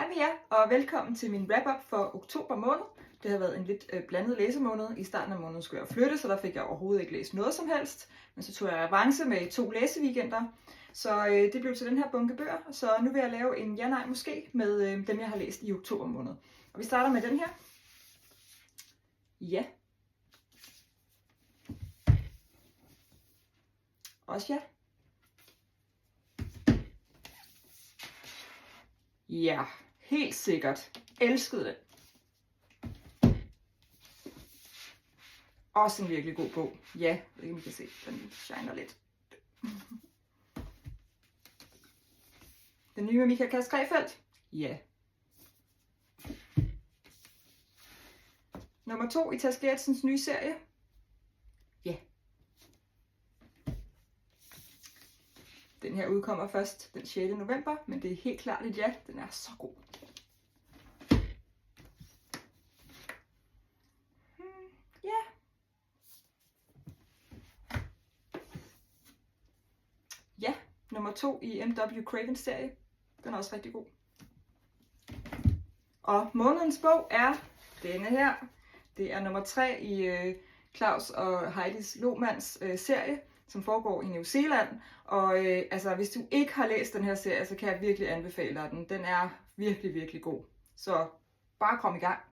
Hej med jer, og velkommen til min wrap-up for oktober måned. Det har været en lidt blandet læsemåned. I starten af måneden skulle jeg flytte, så der fik jeg overhovedet ikke læst noget som helst. Men så tog jeg avance med 2 læseweekender, så det blev til den her bunke bøger. Så nu vil jeg lave en ja-nej måske med dem, jeg har læst i oktober måned. Og vi starter med den her. Ja. Også ja. Ja, helt sikkert. Elskede det. Også en virkelig god bog. Ja, jeg ved ikke, om I kan se, den shiner lidt. Den nye med Michael Kaas-Greifeldt. Ja. Nummer 2 i Taske Erikssons nye serie. Ja. Den her udkommer først den 6. november, men det er helt klart et ja. Den er så god. Ja. Ja, nummer 2 i M.W. Cravens serie. Den er også rigtig god. Og månedens bog er denne her. Det er nummer 3 i Claus og Heidis Lohmanns serie, som foregår i New Zealand. Og altså, hvis du ikke har læst den her serie, så kan jeg virkelig anbefale dig den. Den er virkelig, virkelig god. Så bare kom i gang.